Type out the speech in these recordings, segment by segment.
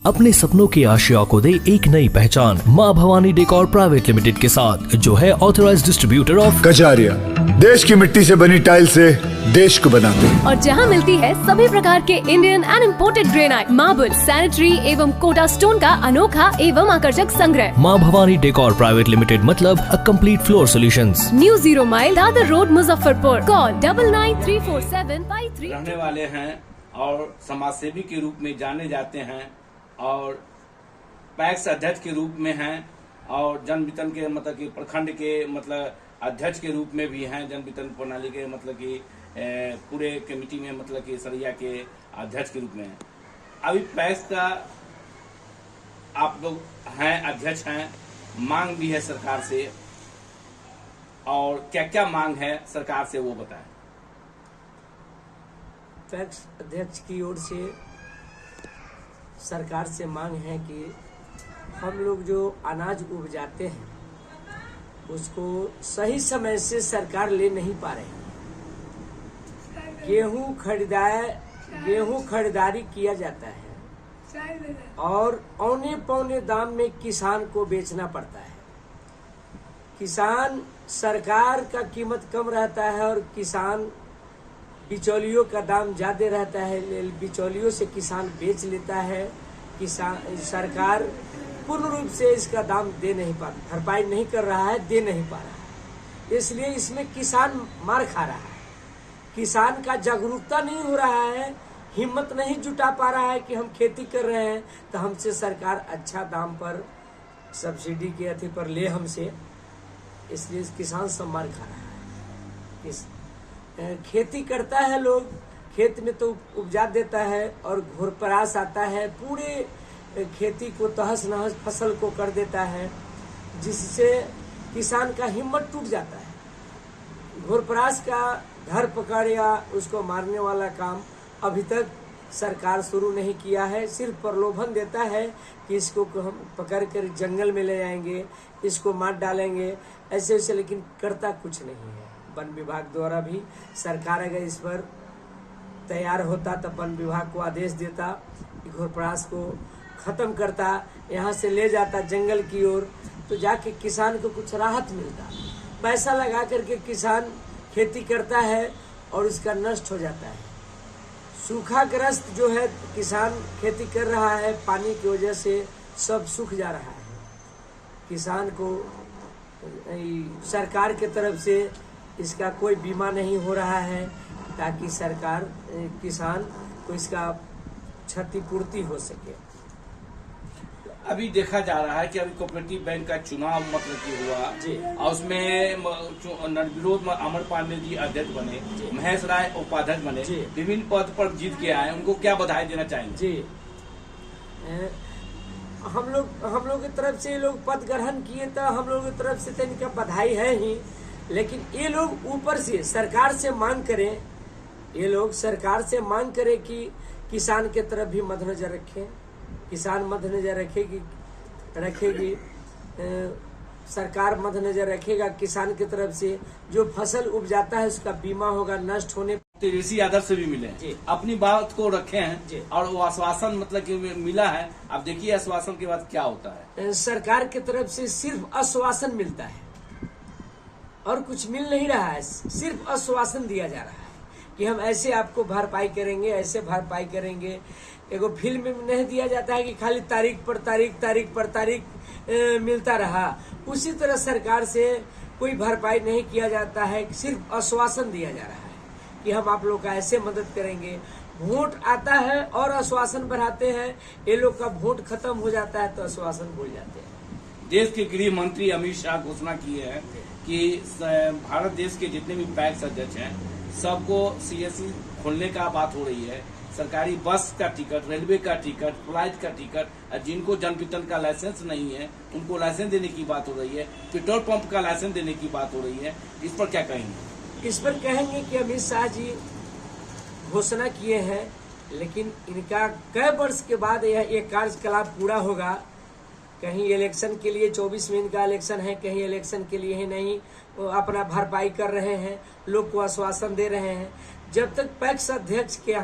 अपने सपनों की आशिया को दे एक नई पहचान माँ भवानी डेकोर प्राइवेट लिमिटेड के साथ, जो है ऑथराइज्ड डिस्ट्रीब्यूटर ऑफ कजारिया। देश की मिट्टी से बनी टाइल से देश को बनाते हैं। और जहाँ मिलती है सभी प्रकार के Indian and imported granite, marble, sanitary एवं कोटा स्टोन का अनोखा एवं आकर्षक संग्रह। माँ भवानी डेकोर प्राइवेट लिमिटेड मतलब a complete floor solutions. New 0 mile Dadar road, Muzaffarpur. Call 99347533। रहने वाले हैं और समाजसेवी के रूप में जाने जाते हैं और पैक्स अध्यक्ष के रूप में हैं और जन वितरण के मतलब कि प्रखंड के मतलब अध्यक्ष के रूप में भी हैं, जन वितरण प्रणाली के मतलब कि पूरे कमेटी में मतलब कि सरिया के अध्यक्ष के रूप में हैं। अभी पैक्स का आप लोग हैं, अध्यक्ष हैं, मांग भी है सरकार से, और क्या क्या मांग है सरकार से वो बताएं। पैक्स अध्यक्ष की ओर से सरकार से मांग है कि हम लोग जो अनाज उपजाते हैं उसको सही समय से सरकार ले नहीं पा रहे। गेहूं खरीदारी किया जाता है और औने पौने दाम में किसान को बेचना पड़ता है। किसान, सरकार का कीमत कम रहता है और किसान बिचौलियों का दाम ज्यादा रहता है, बिचौलियों से किसान बेच लेता है। किसान, सरकार पूर्ण रूप से इसका दाम दे नहीं पा, भरपाई नहीं कर रहा है, दे नहीं पा रहा है। इसलिए इसमें किसान मार खा रहा है। किसान का जागरूकता नहीं हो रहा है, हिम्मत नहीं जुटा पा रहा है कि हम खेती कर रहे हैं तो हमसे सरकार अच्छा दाम पर सब्सिडी के अथी पर ले हमसे, इसलिए किसान सब मार खा रहा है। खेती करता है, लोग खेत में तो उपजा देता है और घोरपरास आता है, पूरे खेती को तहस नहस फसल को कर देता है, जिससे किसान का हिम्मत टूट जाता है। घोरपरास का धर पकड़ या उसको मारने वाला काम अभी तक सरकार शुरू नहीं किया है। सिर्फ प्रलोभन देता है कि इसको हम पकड़ कर जंगल में ले जाएंगे, इसको मार डालेंगे, ऐसे ऐसे, लेकिन करता कुछ नहीं है। वन विभाग द्वारा भी सरकार अगर इस पर तैयार होता तो वन विभाग को आदेश देता, घोरपरास को खत्म करता, यहाँ से ले जाता जंगल की ओर, तो जाके किसान को कुछ राहत मिलता। पैसा लगा करके किसान खेती करता है और इसका नष्ट हो जाता है। सूखाग्रस्त जो है किसान खेती कर रहा है, पानी की वजह से सब सूख जा रहा है। किसान को सरकार के तरफ से इसका कोई बीमा नहीं हो रहा है ताकि सरकार किसान को इसका क्षतिपूर्ति हो सके। अभी देखा जा रहा है कि अभी कोऑपरेटिव बैंक का चुनाव मतलब कि हुआ जी, और उसमें निर्विरोध अमर पांडे जी अध्यक्ष बने, महेश राय उपाध्यक्ष बने, विभिन्न पद पर जीत के आए, उनको क्या बधाई देना चाहेंगे? जी, हम लोग की तरफ से ये लोग पद ग्रहण किए तो हम लोग की तरफ से तो इनका बधाई है ही, लेकिन ये लोग ऊपर से सरकार से मांग करें, ये लोग सरकार से मांग करें कि किसान के तरफ भी मद्देनजर रखें। किसान मद्देनजर रखेगी, सरकार मद्देनजर रखेगा। किसान की तरफ से जो फसल उपजाता है उसका बीमा होगा, नष्ट होने तेजस्वी यादव से भी मिले जी, अपनी बात को रखे हैं जी, और वो आश्वासन मतलब कि मिला है। अब देखिए आश्वासन के बाद क्या होता है। सरकार की तरफ से सिर्फ आश्वासन मिलता है और कुछ मिल नहीं रहा है, सिर्फ आश्वासन दिया जा रहा है कि हम ऐसे आपको भरपाई करेंगे, ऐसे भरपाई करेंगे। एगो फिल्म में नहीं दिया जाता है कि खाली तारीख पर तारीख मिलता रहा, उसी तरह सरकार से कोई भरपाई नहीं किया जाता है, सिर्फ आश्वासन दिया जा रहा है कि हम आप लोग का ऐसे मदद करेंगे। वोट आता है और आश्वासन बढ़ाते हैं, ये लोग का वोट खत्म हो जाता है तो आश्वासन भूल जाते हैं। देश के गृह मंत्री अमित शाह घोषणा किए हैं कि भारत देश के जितने भी पैक्स अध्यक्ष हैं सबको सीएससी खोलने का बात हो रही है। सरकारी बस का टिकट, रेलवे का टिकट, फ्लाइट का टिकट, जिनको जन वितरण का लाइसेंस नहीं है उनको लाइसेंस देने की बात हो रही है, पेट्रोल पंप का लाइसेंस देने की बात हो रही है। इस पर क्या कहेंगे? इस पर कहेंगे कि अमित शाह जी घोषणा किए हैं, लेकिन इनका कई वर्ष के बाद यह कार्यकलाप पूरा होगा। कहीं इलेक्शन के लिए 24 में इनका इलेक्शन है, कहीं इलेक्शन के लिए ही नहीं, वो अपना भरपाई कर रहे हैं, लोग को आश्वासन दे रहे हैं। जब तक पैक्स अध्यक्ष के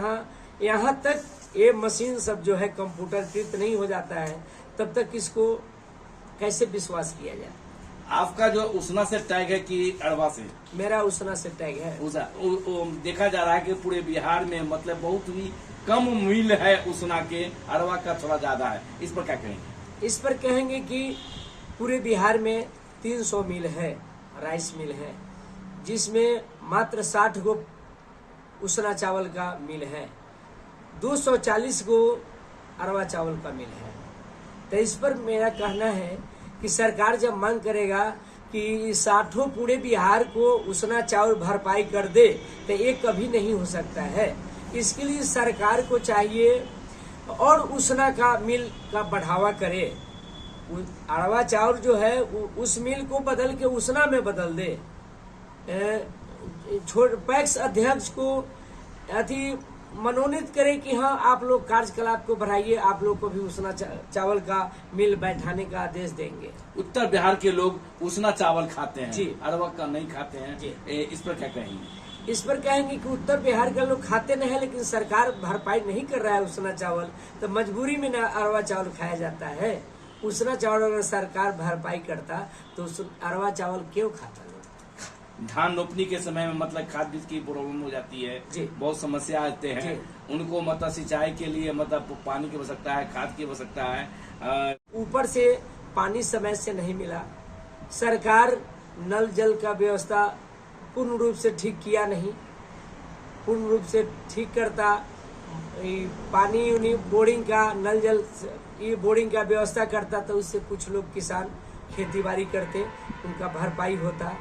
यहाँ तक ये मशीन सब जो है कंप्यूटरकृत नहीं हो जाता है तब तक इसको कैसे विश्वास किया जाए। आपका जो उसना से टैग है कि अरवा से? मेरा उसना से टैग है। देखा जा रहा है कि पूरे बिहार में मतलब बहुत ही कम मिल है उसना के, अरवा का थोड़ा ज्यादा है। इस पर क्या कहेंगे? इस पर कहेंगे कि पूरे बिहार में 300 मिल है, राइस मिल है, जिसमें मात्र 60 गो उसना चावल का मिल है, 240 गो अरवा चावल का मिल है। तो इस पर मेरा कहना है कि सरकार जब मांग करेगा कि 60 पूरे बिहार को उसना चावल भरपाई कर दे तो ये कभी नहीं हो सकता है। इसके लिए सरकार को चाहिए और उसना का मिल का बढ़ावा करे। अरवा चावल जो है उस मिल को बदल के उसना में बदल दे। पैक्स अध्यक्ष को अति मनोनीत करे कि हाँ आप लोग कार्यकलाप को बढ़ाइए, आप लोग को भी उसना चावल का मिल बैठाने का आदेश देंगे। उत्तर बिहार के लोग उसना चावल खाते हैं जी, अरवा का नहीं खाते हैं जी। इस पर क्या कहेंगे? इस पर कहेंगे कि उत्तर बिहार के लोग खाते नहीं है, लेकिन सरकार भरपाई नहीं कर रहा है उसना चावल, तो मजबूरी में ना अरवा चावल खाया जाता है। उसना चावल अगर सरकार भरपाई करता तो अरवा चावल क्यों खाता? धान रोपनी के समय में मतलब खाद बीज की प्रॉब्लम हो जाती है, बहुत समस्या आते हैं उनको, मतलब सिंचाई के लिए मतलब पानी की आवश्यकता है, खाद की आवश्यकता है। ऊपर से पानी समय से नहीं मिला, सरकार नल जल का व्यवस्था पूर्ण रूप से ठीक किया नहीं, पूर्ण रूप से ठीक करता पानी बोरिंग का नल जल ये बोरिंग का व्यवस्था करता तो उससे कुछ लोग किसान खेती बाड़ी करते, उनका भरपाई होता।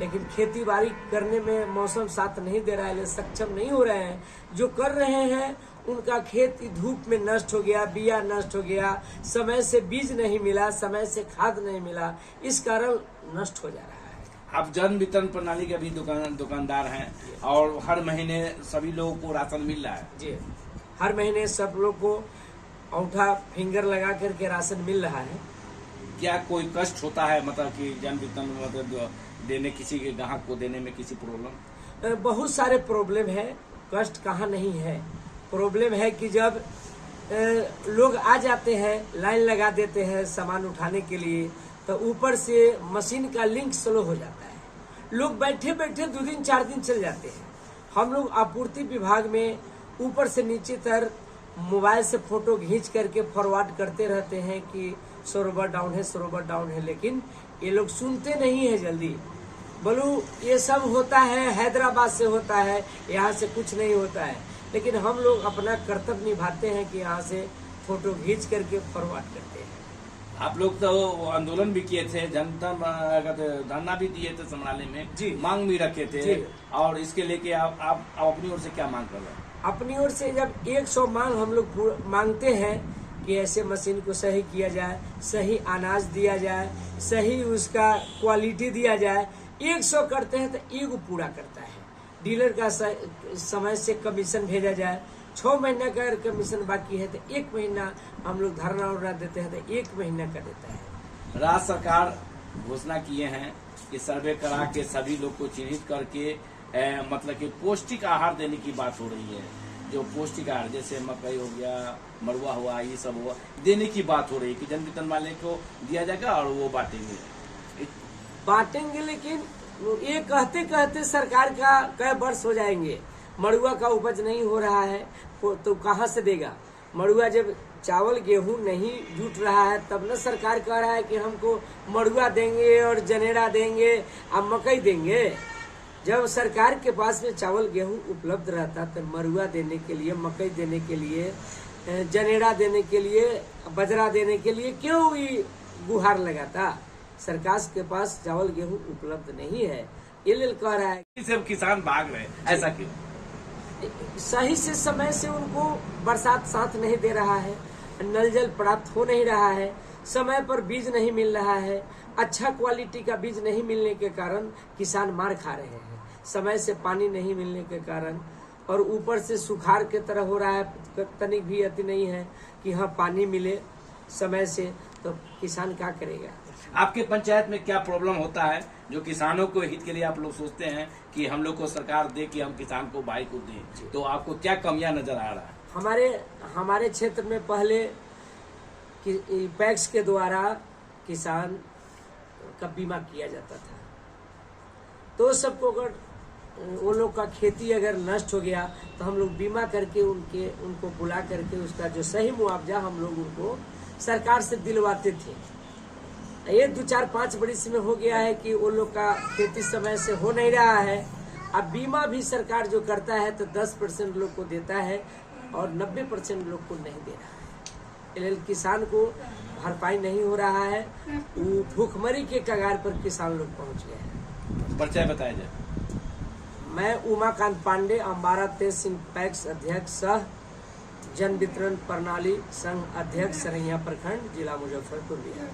लेकिन खेती बाड़ी करने में मौसम साथ नहीं दे रहा है, सक्षम नहीं हो रहे हैं। जो कर रहे हैं उनका खेत धूप में नष्ट हो गया, बिया नष्ट हो गया, समय से बीज नहीं मिला, समय से खाद नहीं मिला, इस कारण नष्ट हो जा रहा है। आप जन वितरण प्रणाली के भी दुकानदार हैं और हर महीने सभी लोगों को राशन मिल रहा है? जी, हर महीने सब लोग को अंगूठा फिंगर लगा करके राशन मिल रहा है। क्या कोई कष्ट होता है मतलब कि जन वितरण मतलब देने, किसी के ग्राहक को देने में किसी प्रॉब्लम? बहुत सारे प्रॉब्लम है, कष्ट कहाँ नहीं है। प्रॉब्लम है कि जब लोग आ जाते हैं, लाइन लगा देते हैं सामान उठाने के लिए, तो ऊपर से मशीन का लिंक स्लो हो जाता है, लोग बैठे बैठे 2 दिन 4 दिन चल जाते हैं। हम लोग आपूर्ति विभाग में ऊपर से नीचे तक मोबाइल से फोटो खींच करके फॉरवर्ड करते रहते हैं कि सर्वर डाउन है, सर्वर डाउन है, लेकिन ये लोग सुनते नहीं है जल्दी। बोलू ये सब होता है हैदराबाद से होता है, यहाँ से कुछ नहीं होता है, लेकिन हम लोग अपना कर्तव्य निभाते हैं कि यहाँ से फोटो खींच करके फॉरवर्ड करते हैं। आप लोग तो आंदोलन भी किए थे, जनता धरना भी दिए थे समराले में, जी, मांग भी रखे थे जी। और इसके लेके आप अपनी ओर से क्या मांग कर रहे हैं? अपनी ओर से जब 100 मांग हम लोग मांगते हैं कि ऐसे मशीन को सही किया जाए, सही अनाज दिया जाए, सही उसका क्वालिटी दिया जाए। 100 करते हैं तो 1 पूरा करता है। डीलर का समय से कमीशन भेजा जाए, 6 महीना का अगर कमीशन बाकी है तो 1 महीना हम लोग धरना उड़ना देते हैं तो 1 महीना का देता है। राज्य सरकार घोषणा किए हैं कि सर्वे करा के सभी लोग को चिन्हित करके मतलब कि पौष्टिक आहार देने की बात हो रही है। जो पौष्टिक आहार जैसे मकई हो गया, मरुआ हुआ, ये सब हुआ, देने की बात हो रही है कि जन वितरण वाले को दिया जाएगा और वो बांटेंगे। लेकिन ये कहते कहते सरकार का कई वर्ष हो जाएंगे, मरुआ का उपज नहीं हो रहा है तो कहाँ से देगा? मरुआ जब चावल गेहूं नहीं जुट रहा है तब न सरकार कह रहा है कि हमको मरुआ देंगे और जनेरा देंगे और मकई देंगे। जब सरकार के पास में चावल गेहूं उपलब्ध रहता तो मरुआ देने के लिए, मकई देने के लिए, जनेरा देने के लिए, बजरा देने के लिए क्यों ये गुहार लगाता? सरकार के पास चावल गेहूं उपलब्ध नहीं है, ये लेल कह रहा है। सब किसान भाग रहे, ऐसा क्यों? सही से समय से उनको बरसात साथ नहीं दे रहा है, नल जल प्राप्त हो नहीं रहा है, समय पर बीज नहीं मिल रहा है, अच्छा क्वालिटी का बीज नहीं मिलने के कारण किसान मार खा रहे हैं। समय से पानी नहीं मिलने के कारण और ऊपर से सुखाड़ के तरह हो रहा है, तनिक भी अति नहीं है कि हाँ पानी मिले समय से, तो किसान क्या करेगा? आपके पंचायत में क्या प्रॉब्लम होता है जो किसानों को हित के लिए आप लोग सोचते हैं कि हम लोग को सरकार दे कि हम किसान को बाइक को दें, तो आपको क्या कमियां नजर आ रहा है? हमारे क्षेत्र में पहले कि पैक्स के द्वारा किसान का बीमा किया जाता था। तो सबको अगर वो लोग का खेती अगर नष्ट हो गया तो हम लोग बीमा करके उनको बुला करके उसका जो सही मुआवजा हम लोग उनको सरकार से दिलवाते थे। ये 2-4-5 बरिस में हो गया है कि वो लोग का खेती समय से हो नहीं रहा है। अब बीमा भी सरकार जो करता है तो 10% लोग को देता है और 90% लोग को नहीं दे रहा है। किसान को भरपाई नहीं हो रहा है। भूखमरी के कगार पर किसान लोग पहुंच गए हैं। परिचय बताया जाए। मैं उमाकांत पांडे, अम्बारा तेज सिंह पैक्स अध्यक्ष सह जन वितरण प्रणाली संघ अध्यक्ष सरैया प्रखंड, जिला मुजफ्फरपुर, बिहार।